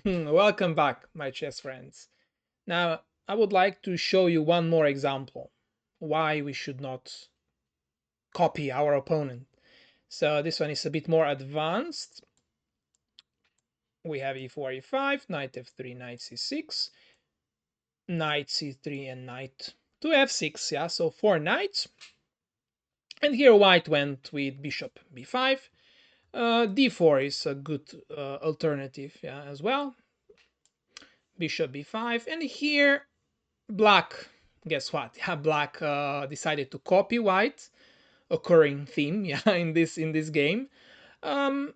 Welcome back, my chess friends. Now, I would like to show you one more example why we should not copy our opponent. So this one is a bit more advanced. We have e4, e5, knight f3, knight c6, knight c3, and knight to f6. Yeah, so four knights. And here white went with bishop b5. D4 is a good alternative, yeah, as well. Bishop b5, and here black, guess what? Yeah, black decided to copy white, occurring theme, yeah, in this game. Um,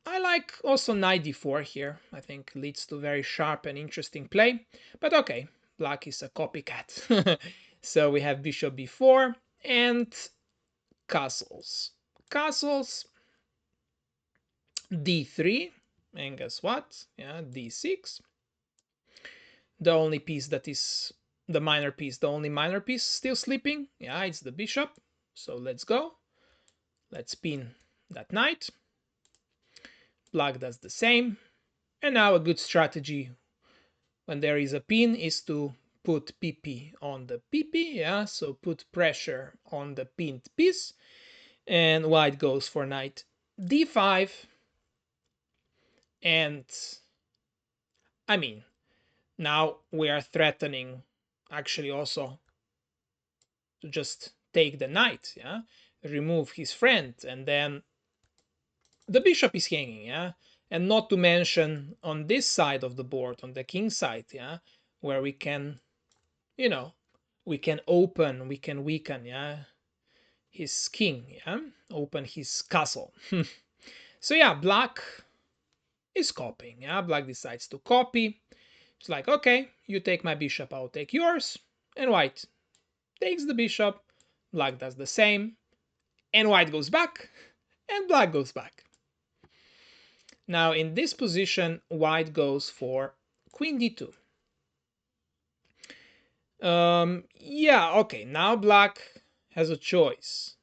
I like also knight d4 here. I think leads to very sharp and interesting play. But okay, black is a copycat. So we have bishop b4 and castles. Castles d3, and guess what? Yeah, d6. The only piece that is the only minor piece still sleeping. Yeah, it's the bishop. So let's go. Let's pin that knight. Black does the same. And now a good strategy when there is a pin is to put PP on the PP. Yeah, so put pressure on the pinned piece. And white goes for knight d5. And I mean, now we are threatening actually also to just take the knight, yeah, remove his friend, and then the bishop is hanging, yeah, and not to mention on this side of the board, on the king side, yeah, where we can, you know, we can open, we can weaken, yeah, his king, yeah, open his castle. So yeah, black is copying, yeah, black decides to copy. It's like, okay, you take my bishop, I'll take yours, and white takes the bishop, black does the same, and white goes back, and black goes back. Now in this position, white goes for queen d2. Yeah, okay, now black has a choice.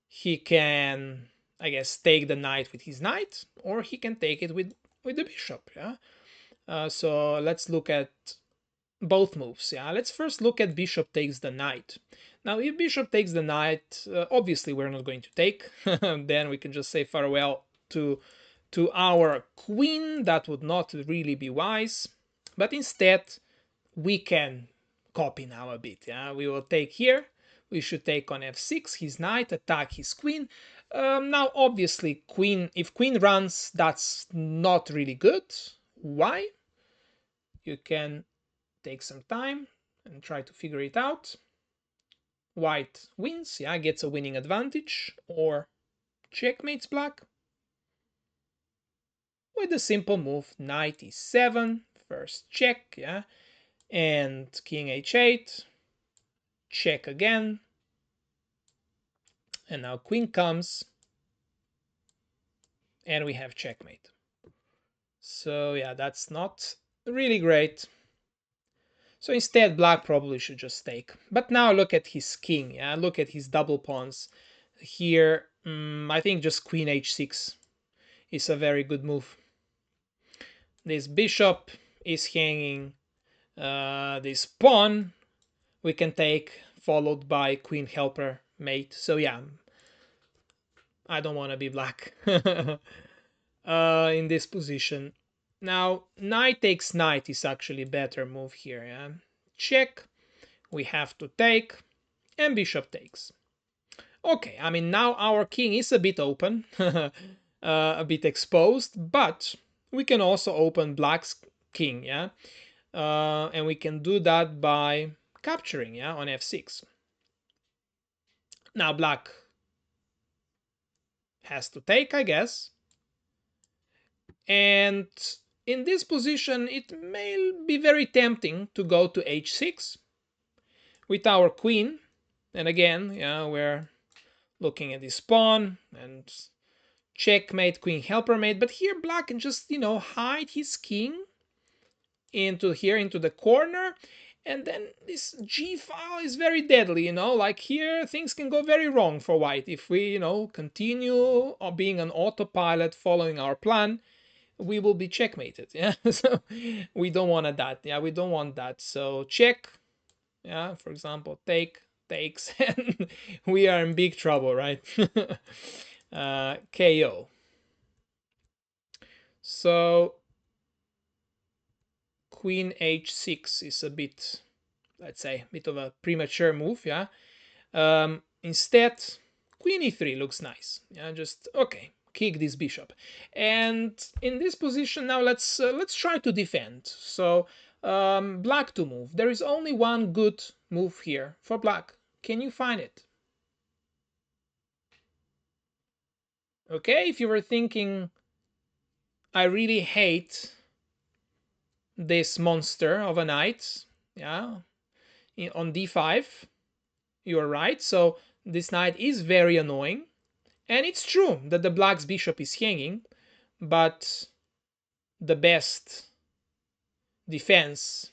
He can, I guess, take the knight with his knight, or he can take it with the bishop, yeah? So let's look at both moves, yeah? Let's first look at bishop takes the knight. Now, if bishop takes the knight, obviously we're not going to take. Then we can just say farewell to our queen. That would not really be wise. But instead, we can copy now a bit. Yeah, we will take here. We should take on f6, his knight, attack his queen. Now, obviously, queen. If queen runs, that's not really good. Why? You can take some time and try to figure it out. White wins, yeah, gets a winning advantage, or checkmates black with a simple move, knight e7, first check, yeah, and king h8, check again, and now queen comes, and we have checkmate. So yeah, that's not really great. So instead, black probably should just take. But now look at his king, yeah, look at his double pawns. Here, I think just queen h6 is a very good move. This bishop is hanging. This pawn we can take, followed by queen helper mate. So yeah, I don't want to be black in this position. Now, knight takes knight is actually a better move here. Yeah? Check, we have to take, and bishop takes. Okay, I mean, now our king is a bit open, a bit exposed, but we can also open black's king, yeah? And we can do that by capturing, yeah, on f6. Now black has to take, I guess. And in this position, it may be very tempting to go to h6 with our queen. And again, yeah, we're looking at this pawn and checkmate, queen helper mate. But here black can just, hide his king into here, into the corner. And then this G file is very deadly, like here things can go very wrong for white if we, continue being an autopilot following our plan. we will be checkmated. Yeah, so we don't want that. Yeah, we don't want that. So check. Yeah, for example, takes, and we are in big trouble, right? KO. So queen h6 is a bit, let's say, a bit of a premature move. Yeah. Instead, queen e3 looks nice. Yeah, just okay, kick this bishop. And in this position now, let's try to defend. So black to move. There is only one good move here for black. Can you find it? Okay, if you were thinking, I really hate this monster of a knight, yeah, on d5, you are right. So this knight is very annoying. And it's true that the black's bishop is hanging, but the best defense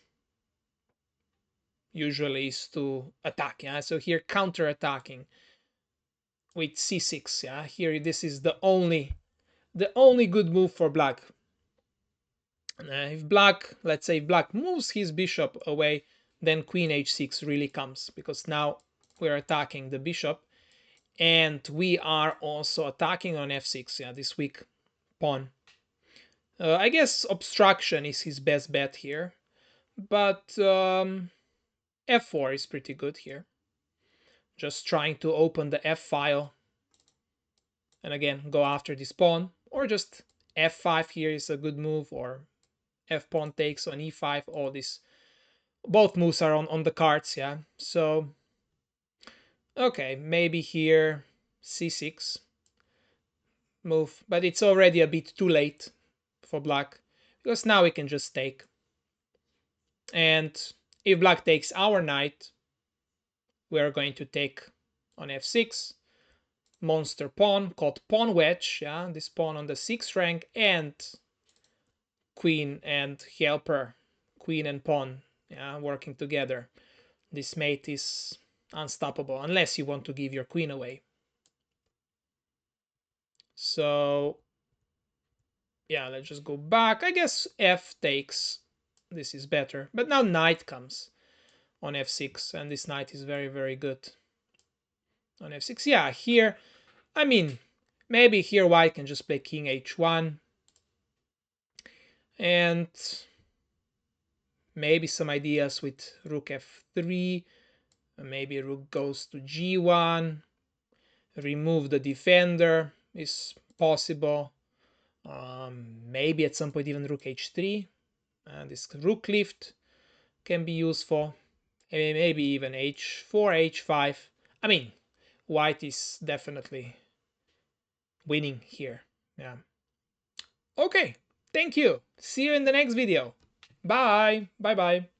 usually is to attack. Yeah, so here counter-attacking with c6. Yeah, here this is the only good move for black. If black, let's say, black moves his bishop away, then queen h6 really comes, because now we're attacking the bishop, and we are also attacking on f6. Yeah, this weak pawn. I guess obstruction is his best bet here, but f4 is pretty good here. Just trying to open the f file and again go after this pawn, or just f5 here is a good move, or f pawn takes on e5. All this, both moves are on the cards. Yeah, so okay, maybe here c6 move, but it's already a bit too late for black, because now we can just take. And if black takes our knight, we are going to take on f6, monster pawn called pawn wedge. Yeah, this pawn on the 6th rank, and queen and helper, queen and pawn, yeah, working together. This mate is unstoppable unless you want to give your queen away. So yeah, let's just go back. I guess f takes, this is better, but now knight comes on f6, and this knight is very, very good on f6. Yeah, here, I mean, maybe here white can just play king h1, and maybe some ideas with rook f3. Maybe rook goes to g1. Remove the defender is possible. Maybe at some point even rook h3. This rook lift can be useful. Maybe even h4, h5. I mean, white is definitely winning here. Yeah. Okay, thank you. See you in the next video. Bye. Bye bye.